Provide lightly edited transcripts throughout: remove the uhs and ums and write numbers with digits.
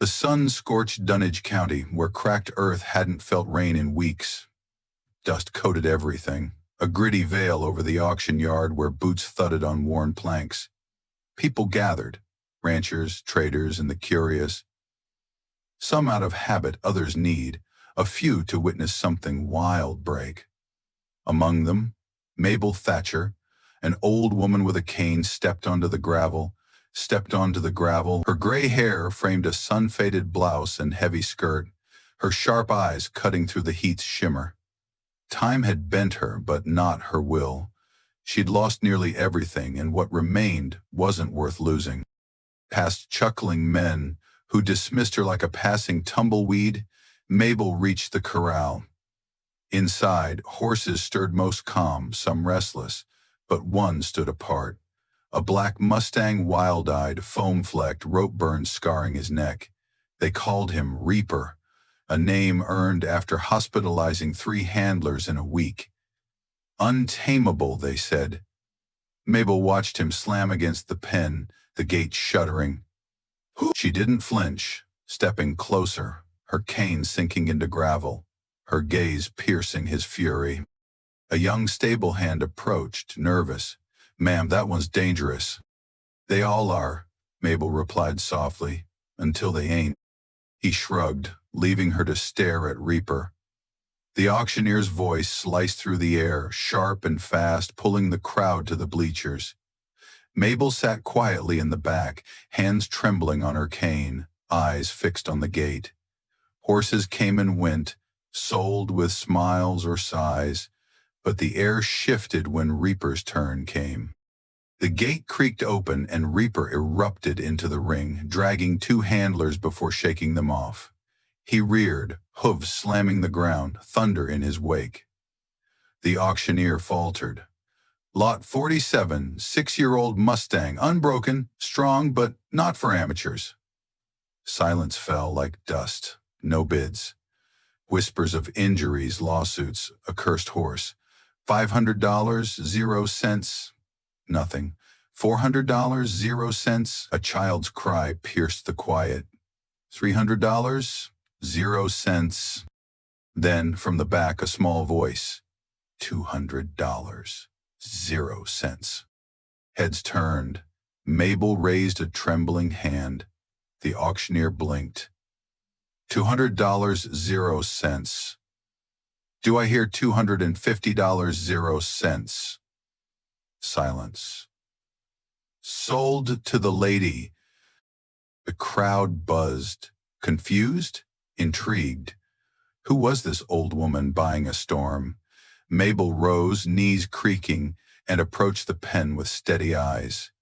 The sun-scorched Dunwich County, where cracked earth hadn't felt rain in weeks. Dust coated everything, a gritty veil over the auction yard where boots thudded on worn planks. People gathered, ranchers, traders, and the curious. Some out of habit, others need, a few to witness something wild break. Among them, Mabel Thatcher, an old woman with a cane, stepped onto the gravel. Her gray hair framed a sun-faded blouse and heavy skirt, her sharp eyes cutting through the heat's shimmer. Time had bent her, but not her will. She'd lost nearly everything, and what remained wasn't worth losing. Past chuckling men who dismissed her like a passing tumbleweed, Mabel reached the corral. Inside, horses stirred most calm, some restless, but one stood apart. A black Mustang, wild-eyed, foam-flecked, rope burns scarring his neck. They called him Reaper, a name earned after hospitalizing 3 handlers in a week. Untamable, they said. Mabel watched him slam against the pen, the gate shuddering. She didn't flinch, stepping closer, her cane sinking into gravel, her gaze piercing his fury. A young stable hand approached, nervous. "Ma'am, that one's dangerous." "They all are," Mabel replied softly, "until they ain't." He shrugged, leaving her to stare at Reaper. The auctioneer's voice sliced through the air, sharp and fast, pulling the crowd to the bleachers. Mabel sat quietly in the back, hands trembling on her cane, eyes fixed on the gate. Horses came and went, sold with smiles or sighs, but the air shifted when Reaper's turn came. The gate creaked open and Reaper erupted into the ring, dragging 2 handlers before shaking them off. He reared, hooves slamming the ground, thunder in his wake. The auctioneer faltered. "Lot 47, 6-year-old Mustang, unbroken, strong, but not for amateurs." Silence fell like dust. No bids. Whispers of injuries, lawsuits, a cursed horse. $500, 0 cents. Nothing. $400, 0 cents. A child's cry pierced the quiet. $300, 0 cents. Then, from the back, a small voice. $200, 0 cents. Heads turned. Mabel raised a trembling hand. The auctioneer blinked. $200, 0 cents. "Do I hear $250, 0 cents? Silence. "Sold to the lady." The crowd buzzed, confused, intrigued. Who was this old woman buying a storm? Mabel rose, knees creaking, and approached the pen with steady eyes.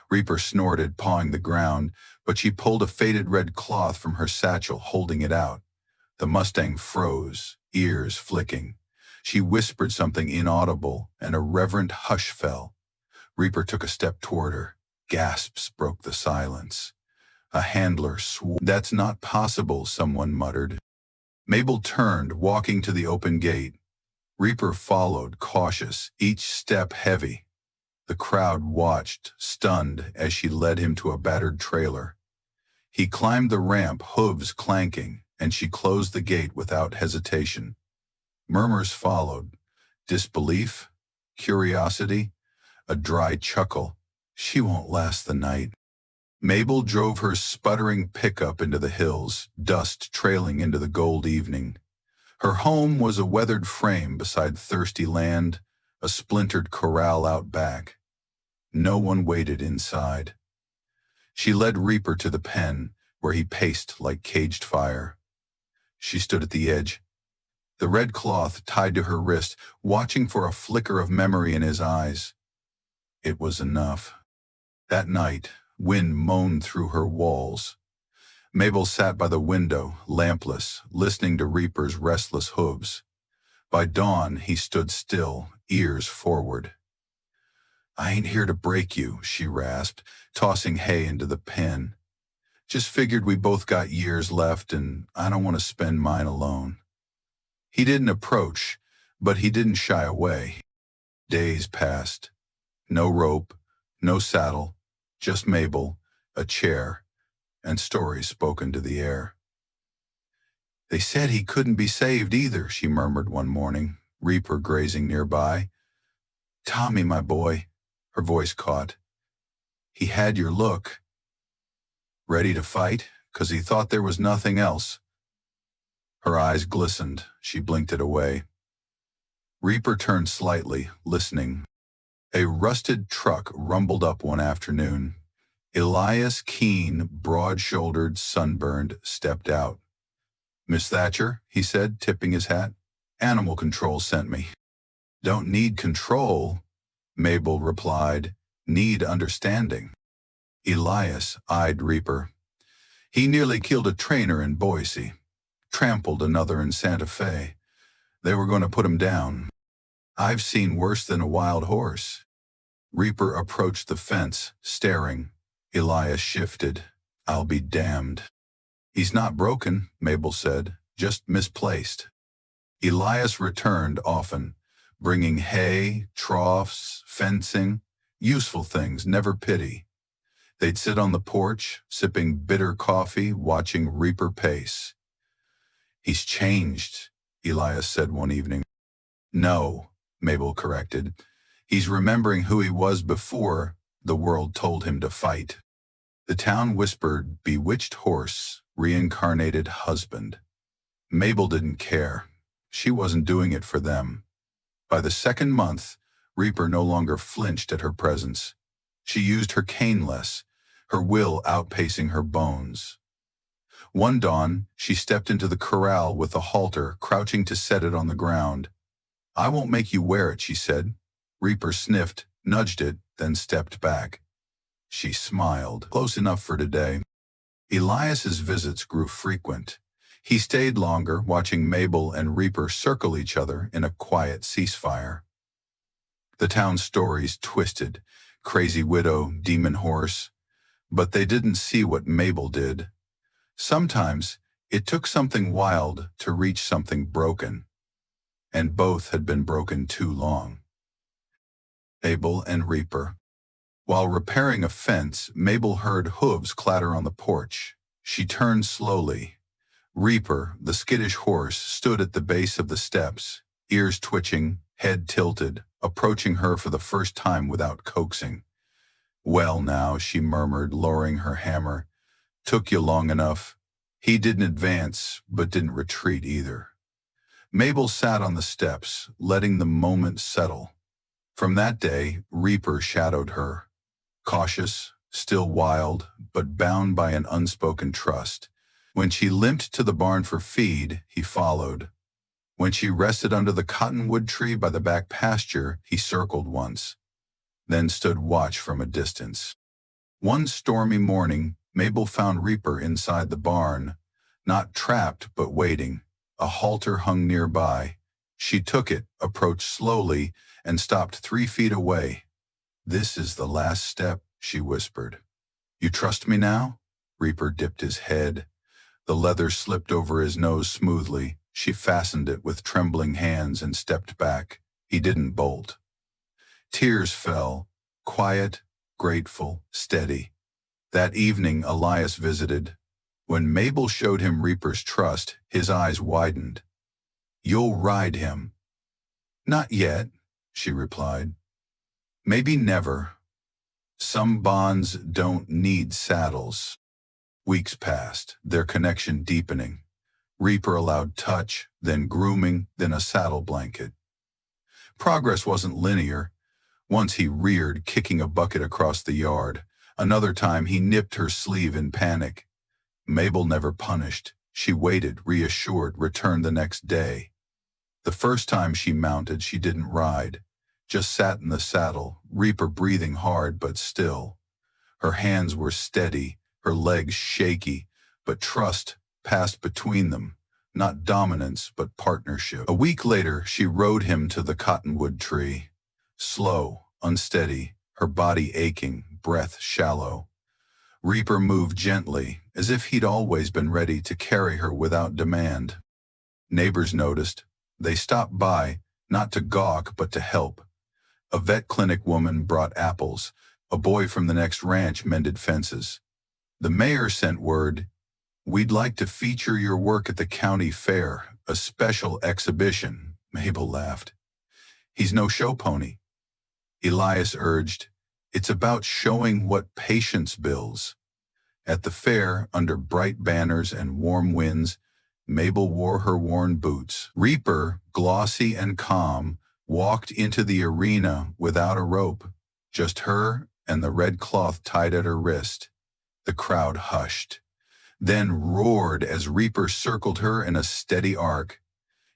Reaper snorted, pawing the ground, but she pulled a faded red cloth from her satchel, holding it out. The Mustang froze, ears flicking. She whispered something inaudible, and a reverent hush fell. Reaper took a step toward her. Gasps broke the silence. A handler swore. "That's not possible," someone muttered. Mabel turned, walking to the open gate. Reaper followed, cautious, each step heavy. The crowd watched, stunned, as she led him to a battered trailer. He climbed the ramp, hooves clanking, and she closed the gate without hesitation. Murmurs followed. Disbelief, curiosity, a dry chuckle. She won't last the night. Mabel drove her sputtering pickup into the hills, dust trailing into the gold evening. Her home was a weathered frame beside thirsty land, a splintered corral out back. No one waited inside. She led Reaper to the pen, where he paced like caged fire. She stood at the edge, the red cloth tied to her wrist, watching for a flicker of memory in his eyes. It was enough. That night, wind moaned through her walls. Mabel sat by the window, lampless, listening to Reaper's restless hooves. By dawn, he stood still, ears forward. "I ain't here to break you," she rasped, tossing hay into the pen. "Just figured we both got years left, and I don't want to spend mine alone." He didn't approach, but he didn't shy away. Days passed. No rope, no saddle, just Mabel, a chair, and stories spoke into the air. They said he couldn't be saved either, she murmured one morning, Reaper grazing nearby. Tommy, my boy, her voice caught. He had your look. Ready to fight, 'cause he thought there was nothing else. Her eyes glistened. She blinked it away. Reaper turned slightly, listening. A rusted truck rumbled up one afternoon. Elias Keene, broad-shouldered, sunburned, stepped out. Miss Thatcher, he said, tipping his hat. Animal control sent me. Don't need control, Mabel replied. Need understanding. Elias eyed Reaper. He nearly killed a trainer in Boise, trampled another in Santa Fe. They were going to put him down. I've seen worse than a wild horse. Reaper approached the fence, staring. Elias shifted. I'll be damned. He's not broken, Mabel said, just misplaced. Elias returned often, bringing hay, troughs, fencing, useful things, never pity. They'd sit on the porch, sipping bitter coffee, watching Reaper pace. He's changed, Elias said one evening. No, Mabel corrected. He's remembering who he was before the world told him to fight. The town whispered, bewitched horse, reincarnated husband. Mabel didn't care. She wasn't doing it for them. By the second month, Reaper no longer flinched at her presence. She used her cane less, her will outpacing her bones. One dawn, she stepped into the corral with a halter, crouching to set it on the ground. I won't make you wear it, she said. Reaper sniffed, nudged it, then stepped back. She smiled. Close enough for today. Elias's visits grew frequent. He stayed longer, watching Mabel and Reaper circle each other in a quiet ceasefire. The town's stories twisted. Crazy widow, demon horse. But they didn't see what Mabel did. Sometimes it took something wild to reach something broken. And both had been broken too long. Mabel and Reaper. While repairing a fence, Mabel heard hooves clatter on the porch. She turned slowly. Reaper, the skittish horse, stood at the base of the steps, ears twitching, head tilted, approaching her for the first time without coaxing. Well now, she murmured, lowering her hammer. Took you long enough. He didn't advance, but didn't retreat either. Mabel sat on the steps, letting the moment settle. From that day, Reaper shadowed her. Cautious, still wild, but bound by an unspoken trust. When she limped to the barn for feed, he followed. When she rested under the cottonwood tree by the back pasture, he circled once, then stood watch from a distance. One stormy morning, Mabel found Reaper inside the barn, not trapped but waiting. A halter hung nearby. She took it, approached slowly, and stopped 3 feet away. This is the last step, she whispered. You trust me now? Reaper dipped his head. The leather slipped over his nose smoothly. She fastened it with trembling hands and stepped back. He didn't bolt. Tears fell, quiet, grateful, steady. That evening, Elias visited. When Mabel showed him Reaper's trust, his eyes widened. You'll ride him. Not yet, she replied. Maybe never. Some bonds don't need saddles. Weeks passed, their connection deepening. Reaper allowed touch, then grooming, then a saddle blanket. Progress wasn't linear. Once he reared, kicking a bucket across the yard. Another time he nipped her sleeve in panic. Mabel never punished. She waited, reassured, returned the next day. The first time she mounted, she didn't ride. Just sat in the saddle, Reaper breathing hard but still. Her hands were steady, her legs shaky, but trust passed between them, not dominance but partnership. A week later, she rode him to the cottonwood tree. Slow, unsteady, her body aching, breath shallow. Reaper moved gently, as if he'd always been ready to carry her without demand. Neighbors noticed. They stopped by, not to gawk but to help. A vet clinic woman brought apples. A boy from the next ranch mended fences. The mayor sent word, "We'd like to feature your work at the county fair, a special exhibition." Mabel laughed. "He's no show pony." Elias urged, "It's about showing what patience builds." At the fair, under bright banners and warm winds, Mabel wore her worn boots. Reaper, glossy and calm, walked into the arena without a rope, just her and the red cloth tied at her wrist. The crowd hushed, then roared as Reaper circled her in a steady arc.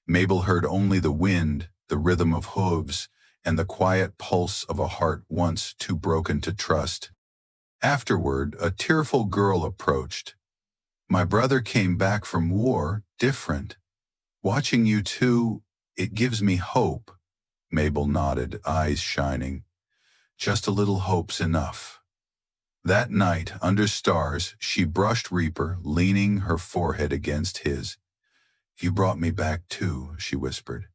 Mabel heard only the wind, the rhythm of hooves, and the quiet pulse of a heart once too broken to trust. Afterward, a tearful girl approached. "My brother came back from war, different. Watching you two, it gives me hope." Mabel nodded, eyes shining. "Just a little hope's enough." That night, under stars, she brushed Reaper, leaning her forehead against his. "You brought me back too," she whispered.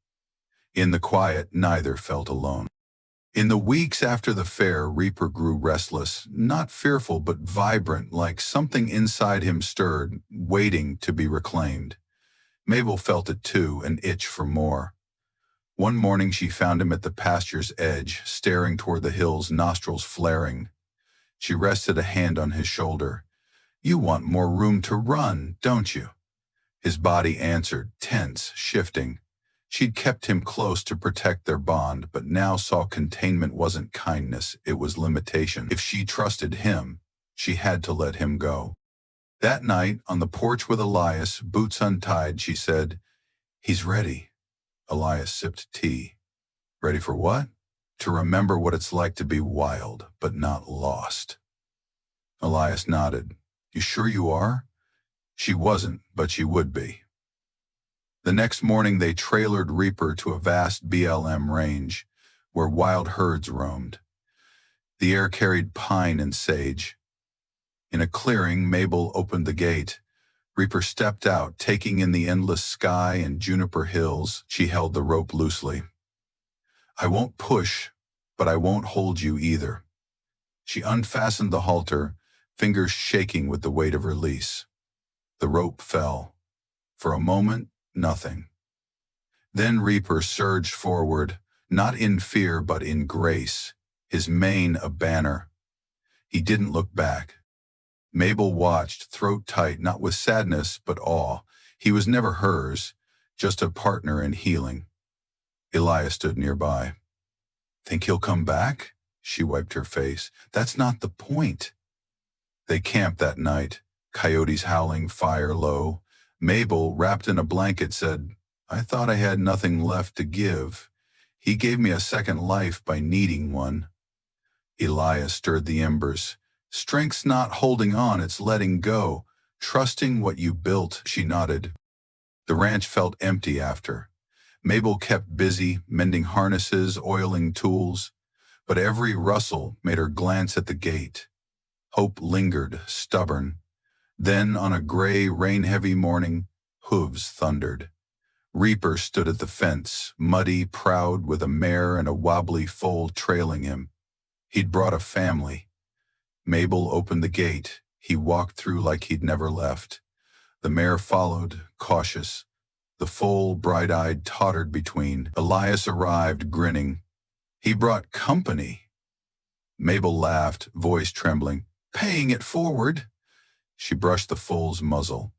In the quiet, neither felt alone. In the weeks after the fair, Reaper grew restless, not fearful but vibrant, like something inside him stirred, waiting to be reclaimed. Mabel felt it too, an itch for more. One morning she found him at the pasture's edge, staring toward the hills, nostrils flaring. She rested a hand on his shoulder. "You want more room to run, don't you?" His body answered, tense, shifting. She'd kept him close to protect their bond, but now saw containment wasn't kindness, it was limitation. If she trusted him, she had to let him go. That night, on the porch with Elias, boots untied, she said, "He's ready." Elias sipped tea. "Ready for what?" "To remember what it's like to be wild, but not lost." Elias nodded. "You sure you are?" She wasn't, but she would be. The next morning they trailered Reaper to a vast BLM range, where wild herds roamed. The air carried pine and sage. In a clearing, Mabel opened the gate. Reaper stepped out, taking in the endless sky and juniper hills. She held the rope loosely. "I won't push, but I won't hold you either." She unfastened the halter, fingers shaking with the weight of release. The rope fell. For a moment, nothing. Then Reaper surged forward, not in fear but in grace, his mane a banner. He didn't look back. Mabel watched, throat tight, not with sadness but awe. He was never hers, just a partner in healing. Elias stood nearby. "Think he'll come back?" She wiped her face. "That's not the point." They camped that night, coyotes howling, fire low. Mabel, wrapped in a blanket, said, "I thought I had nothing left to give. He gave me a second life by needing one." Elias stirred the embers. "Strength's not holding on, it's letting go. Trusting what you built." She nodded. The ranch felt empty after. Mabel kept busy, mending harnesses, oiling tools, but every rustle made her glance at the gate. Hope lingered, stubborn. Then, on a gray, rain-heavy morning, hooves thundered. Reaper stood at the fence, muddy, proud, with a mare and a wobbly foal trailing him. He'd brought a family. Mabel opened the gate. He walked through like he'd never left. The mare followed, cautious. The foal, bright-eyed, tottered between. Elias arrived, grinning. He brought company. Mabel laughed, voice trembling. "Paying it forward." She brushed the foal's muzzle.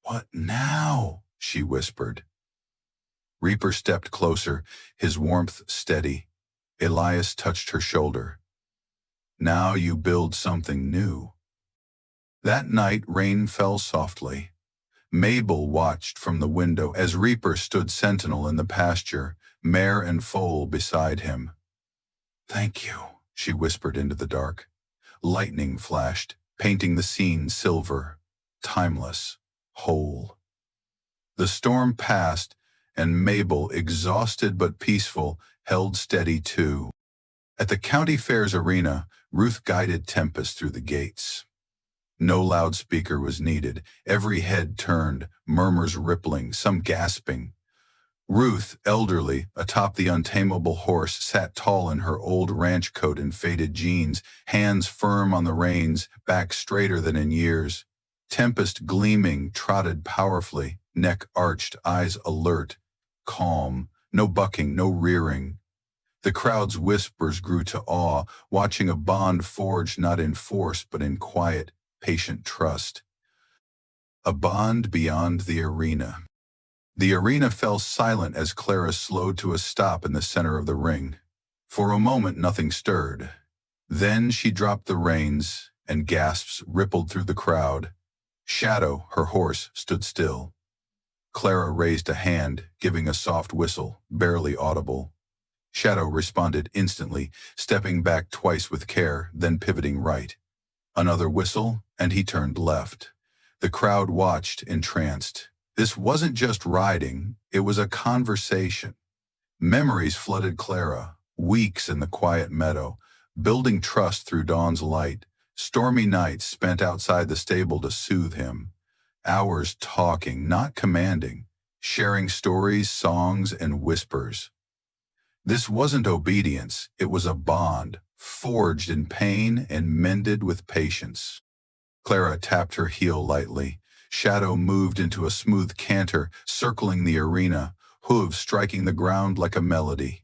"What now?" she whispered. Reaper stepped closer, his warmth steady. Elias touched her shoulder. "Now you build something new." That night, rain fell softly. Mabel watched from the window as Reaper stood sentinel in the pasture, mare and foal beside him. "Thank you," she whispered into the dark. Lightning flashed, painting the scene silver, timeless, whole. The storm passed, and Mabel, exhausted but peaceful, held steady too. At the county fair's arena, Ruth guided Tempest through the gates. No loudspeaker was needed. Every head turned, murmurs rippling, some gasping. Ruth, elderly, atop the Untamable horse, sat tall in her old ranch coat and faded jeans, hands firm on the reins, back straighter than in years. Tempest gleaming, trotted powerfully, neck arched, eyes alert, calm, no bucking, no rearing. The crowd's whispers grew to awe, watching a bond forged not in force but in quiet, patient trust. A bond beyond the arena. The arena fell silent as Clara slowed to a stop in the center of the ring. For a moment nothing stirred. Then she dropped the reins, and gasps rippled through the crowd. Shadow, her horse, stood still. Clara raised a hand, giving a soft whistle, barely audible. Shadow responded instantly, stepping back twice with care, then pivoting right. Another whistle, and he turned left. The crowd watched, entranced. This wasn't just riding, it was a conversation. Memories flooded Clara, weeks in the quiet meadow, building trust through dawn's light, stormy nights spent outside the stable to soothe him, hours talking, not commanding, sharing stories, songs, and whispers. This wasn't obedience, it was a bond, forged in pain and mended with patience. Clara tapped her heel lightly. Shadow moved into a smooth canter, circling the arena, hooves striking the ground like a melody.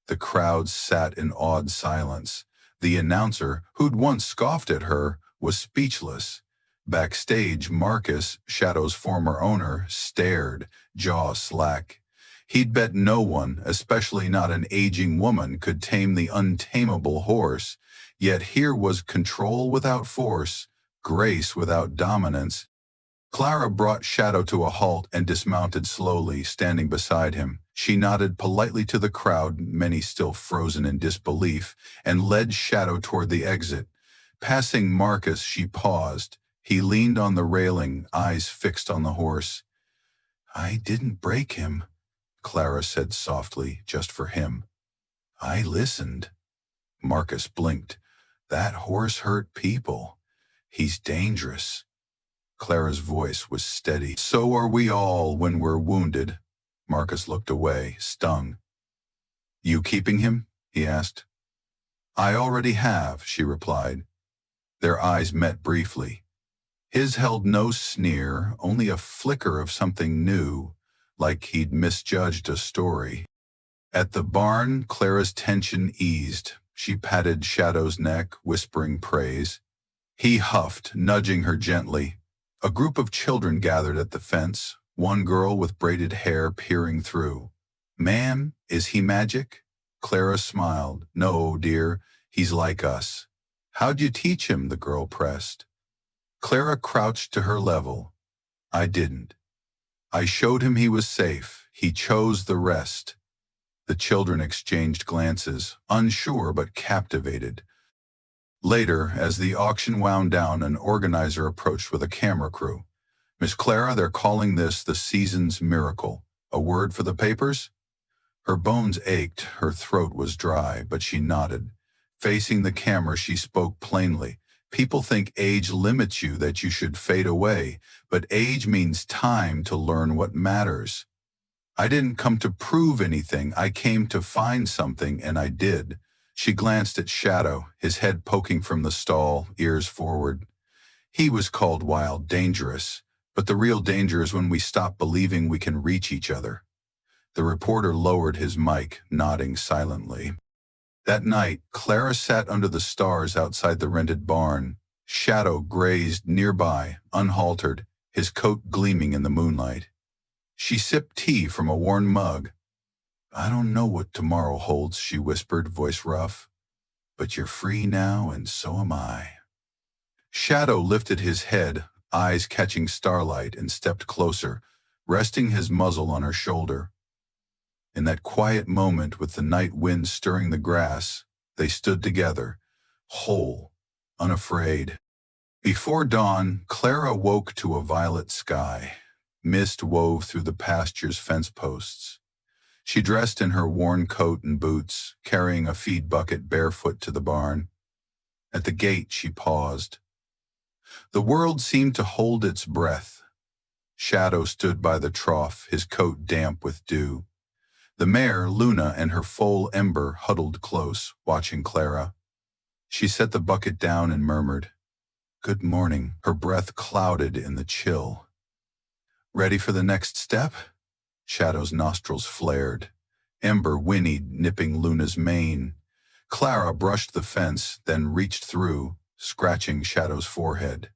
The crowd sat in awed silence. The announcer, who'd once scoffed at her, was speechless. Backstage, Marcus, Shadow's former owner, stared, jaw slack. He'd bet no one, especially not an aging woman, could tame the untamable horse. Yet here was control without force, grace without dominance. Clara brought Shadow to a halt and dismounted slowly, standing beside him. She nodded politely to the crowd, many still frozen in disbelief, and led Shadow toward the exit. Passing Marcus, she paused. He leaned on the railing, eyes fixed on the horse. "I didn't break him," Clara said softly, just for him. "I listened." Marcus blinked. "That horse hurt people. He's dangerous." Clara's voice was steady. "So are we all when we're wounded." Marcus looked away, stung. "You keeping him?" he asked. "I already have," she replied. Their eyes met briefly. His held no sneer, only a flicker of something new, like he'd misjudged a story. At the barn, Clara's tension eased. She patted Shadow's neck, whispering praise. He huffed, nudging her gently. A group of children gathered at the fence, one girl with braided hair peering through. "Ma'am, is he magic?" Clara smiled. "No, dear, he's like us." "How'd you teach him?" the girl pressed. Clara crouched to her level. "I didn't. I showed him he was safe. He chose the rest." The children exchanged glances, unsure but captivated. Later, as the auction wound down, an organizer approached with a camera crew. "Miss Clara, they're calling this the season's miracle. A word for the papers?" Her bones ached, her throat was dry, but she nodded. Facing the camera, she spoke plainly. "People think age limits you, that you should fade away, but age means time to learn what matters. I didn't come to prove anything, I came to find something, and I did." She glanced at Shadow, his head poking from the stall, ears forward. "He was called wild, dangerous, but the real danger is when we stop believing we can reach each other." The reporter lowered his mic, nodding silently. That night, Clara sat under the stars outside the rented barn. Shadow grazed nearby, unhaltered, his coat gleaming in the moonlight. She sipped tea from a worn mug. "I don't know what tomorrow holds," she whispered, voice rough. "But you're free now, and so am I." Shadow lifted his head, eyes catching starlight, and stepped closer, resting his muzzle on her shoulder. In that quiet moment, with the night wind stirring the grass, they stood together, whole, unafraid. Before dawn, Clara woke to a violet sky. Mist wove through the pasture's fence posts. She dressed in her worn coat and boots, carrying a feed bucket barefoot to the barn. At the gate, she paused. The world seemed to hold its breath. Shadow stood by the trough, his coat damp with dew. The mare, Luna, and her foal, Ember, huddled close, watching Clara. She set the bucket down and murmured, "Good morning." Her breath clouded in the chill. "Ready for the next step?" Shadow's nostrils flared. Ember whinnied, nipping Luna's mane. Clara brushed the fence, then reached through, scratching Shadow's forehead.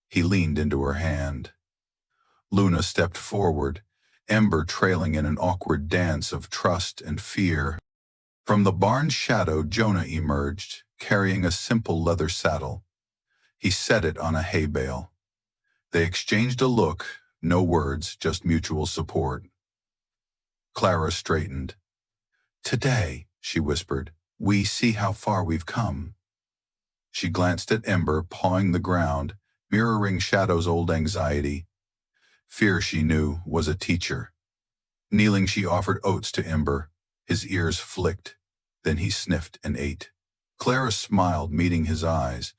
He leaned into her hand. Luna stepped forward, Ember trailing in an awkward dance of trust and fear. From the barn's shadow, Jonah emerged, carrying a simple leather saddle. He set it on a hay bale. They exchanged a look, no words, just mutual support. Clara straightened. "Today," she whispered, "we see how far we've come." She glanced at Ember, pawing the ground, mirroring Shadow's old anxiety. Fear, she knew, was a teacher. Kneeling, she offered oats to Ember. His ears flicked. Then he sniffed and ate. Clara smiled, meeting his eyes.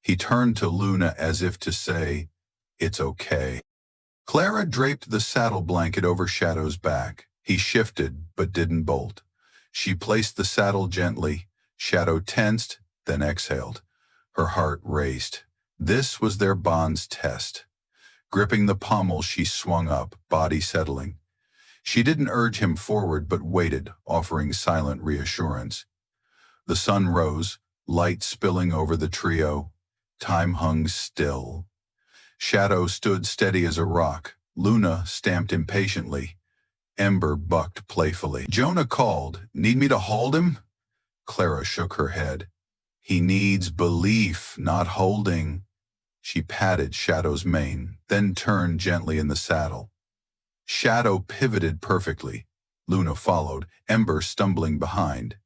He turned to Luna as if to say, "It's okay." Clara draped the saddle blanket over Shadow's back. He shifted, but didn't bolt. She placed the saddle gently. Shadow tensed, then exhaled. Her heart raced. This was their bond's test. Gripping the pommel, she swung up, body settling. She didn't urge him forward, but waited, offering silent reassurance. The sun rose, light spilling over the trio. Time hung still. Shadow stood steady as a rock. Luna stamped impatiently. Ember bucked playfully. Jonah called, "Need me to hold him?" Clara shook her head. "He needs belief, not holding." She patted Shadow's mane, then turned gently in the saddle. Shadow pivoted perfectly. Luna followed, Ember stumbling behind.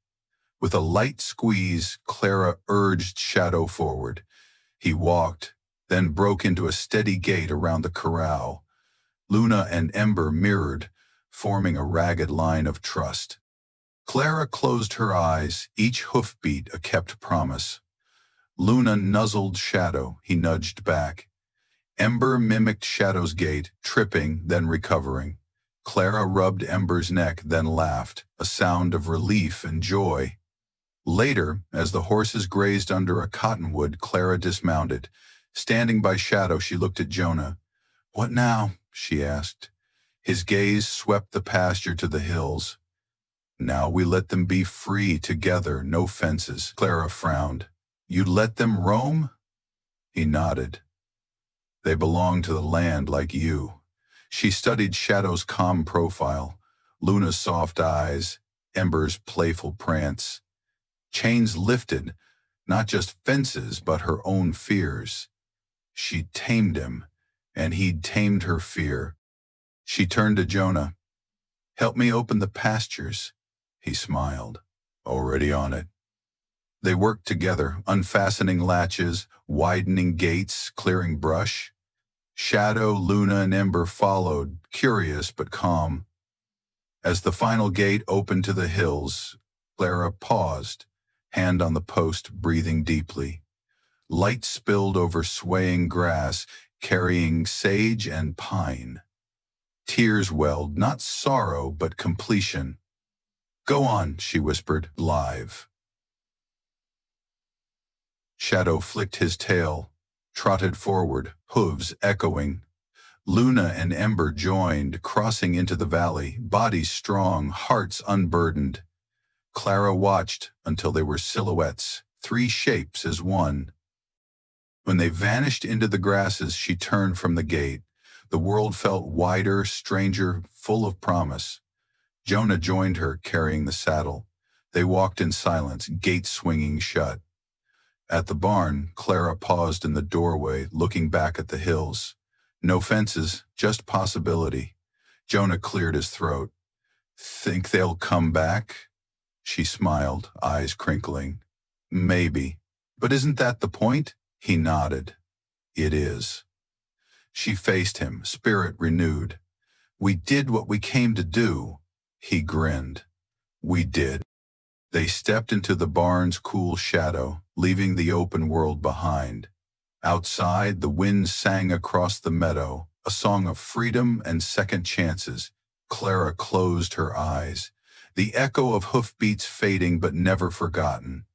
With a light squeeze, Clara urged Shadow forward. He walked, then broke into a steady gait around the corral. Luna and Ember mirrored, forming a ragged line of trust. Clara closed her eyes, each hoofbeat a kept promise. Luna nuzzled Shadow, he nudged back. Ember mimicked Shadow's gait, tripping, then recovering. Clara rubbed Ember's neck, then laughed, a sound of relief and joy. Later, as the horses grazed under a cottonwood, Clara dismounted. Standing by Shadow, she looked at Jonah. "What now?" she asked. His gaze swept the pasture to the hills. "Now we let them be free together, no fences." Clara frowned. "You'd let them roam?" He nodded. "They belong to the land like you." She studied Shadow's calm profile, Luna's soft eyes, Ember's playful prance. Chains lifted, not just fences, but her own fears. She'd tamed him, and he'd tamed her fear. She turned to Jonah. "Help me open the pastures." He smiled. "Already on it." They worked together, unfastening latches, widening gates, clearing brush. Shadow, Luna, and Ember followed, curious but calm. As the final gate opened to the hills, Clara paused, hand on the post, breathing deeply. Light spilled over swaying grass, carrying sage and pine. Tears welled, not sorrow, but completion. "Go on," she whispered, live. Shadow flicked his tail, trotted forward, hooves echoing. Luna and Ember joined, crossing into the valley, bodies strong, hearts unburdened. Clara watched until they were silhouettes, three shapes as one. When they vanished into the grasses, she turned from the gate. The world felt wider, stranger, full of promise. Jonah joined her, carrying the saddle. They walked in silence, gate swinging shut. At the barn, Clara paused in the doorway, looking back at the hills. No fences, just possibility. Jonah cleared his throat. "Think they'll come back?" She smiled, eyes crinkling. "Maybe. But isn't that the point?" He nodded. "It is." She faced him, spirit renewed. "We did what we came to do." He grinned. "We did." They stepped into the barn's cool shadow, leaving the open world behind. Outside, the wind sang across the meadow, a song of freedom and second chances. Clara closed her eyes. the echo of hoofbeats fading but never forgotten.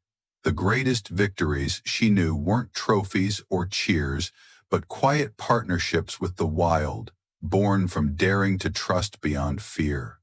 The greatest victories she knew weren't trophies or cheers, but quiet partnerships with the wild, born from daring to trust beyond fear.